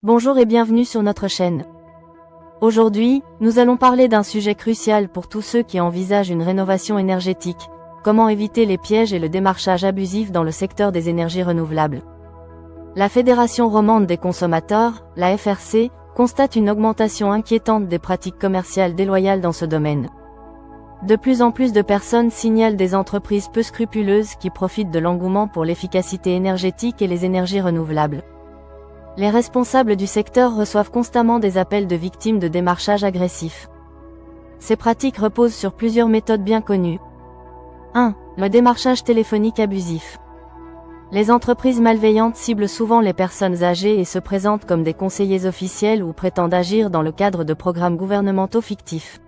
Bonjour et bienvenue sur notre chaîne. Aujourd'hui, nous allons parler d'un sujet crucial pour tous ceux qui envisagent une rénovation énergétique, comment éviter les pièges et le démarchage abusif dans le secteur des énergies renouvelables. La Fédération romande des consommateurs, la FRC, constate une augmentation inquiétante des pratiques commerciales déloyales dans ce domaine. De plus en plus de personnes signalent des entreprises peu scrupuleuses qui profitent de l'engouement pour l'efficacité énergétique et les énergies renouvelables. Les responsables du secteur reçoivent constamment des appels de victimes de démarchage agressif. Ces pratiques reposent sur plusieurs méthodes bien connues. 1. Le démarchage téléphonique abusif. Les entreprises malveillantes ciblent souvent les personnes âgées et se présentent comme des conseillers officiels ou prétendent agir dans le cadre de programmes gouvernementaux fictifs.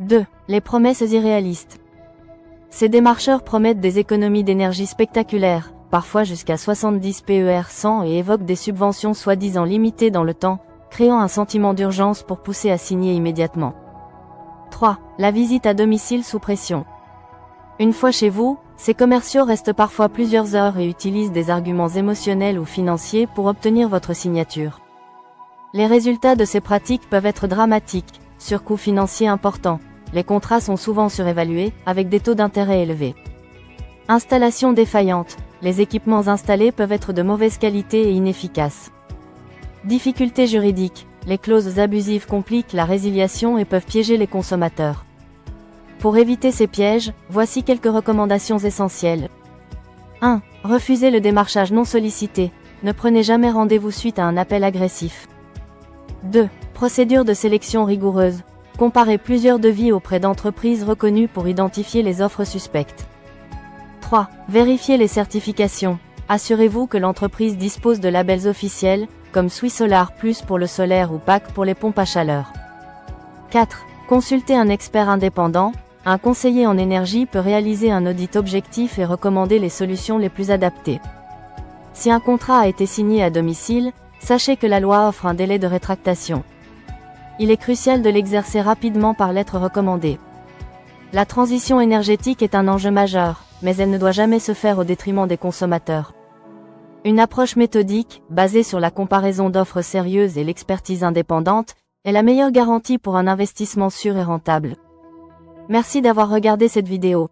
2. Les promesses irréalistes. Ces démarcheurs promettent des économies d'énergie spectaculaires, parfois jusqu'à 70 PER100 et évoquent des subventions soi-disant limitées dans le temps, créant un sentiment d'urgence pour pousser à signer immédiatement. 3. La visite à domicile sous pression. Une fois chez vous, ces commerciaux restent parfois plusieurs heures et utilisent des arguments émotionnels ou financiers pour obtenir votre signature. Les résultats de ces pratiques peuvent être dramatiques, surcoûts financiers importants, les contrats sont souvent surévalués, avec des taux d'intérêt élevés. Installation défaillante. Les équipements installés peuvent être de mauvaise qualité et inefficaces. Difficultés juridiques. Les clauses abusives compliquent la résiliation et peuvent piéger les consommateurs. Pour éviter ces pièges, voici quelques recommandations essentielles. 1. Refusez le démarchage non sollicité. Ne prenez jamais rendez-vous suite à un appel agressif. 2. Procédure de sélection rigoureuse. Comparez plusieurs devis auprès d'entreprises reconnues pour identifier les offres suspectes. 3. Vérifiez les certifications. Assurez-vous que l'entreprise dispose de labels officiels, comme Swissolar Plus pour le solaire ou PAC pour les pompes à chaleur. 4. Consultez un expert indépendant. Un conseiller en énergie peut réaliser un audit objectif et recommander les solutions les plus adaptées. Si un contrat a été signé à domicile, sachez que la loi offre un délai de rétractation. Il est crucial de l'exercer rapidement par lettre recommandée. La transition énergétique est un enjeu majeur, mais elle ne doit jamais se faire au détriment des consommateurs. Une approche méthodique, basée sur la comparaison d'offres sérieuses et l'expertise indépendante, est la meilleure garantie pour un investissement sûr et rentable. Merci d'avoir regardé cette vidéo.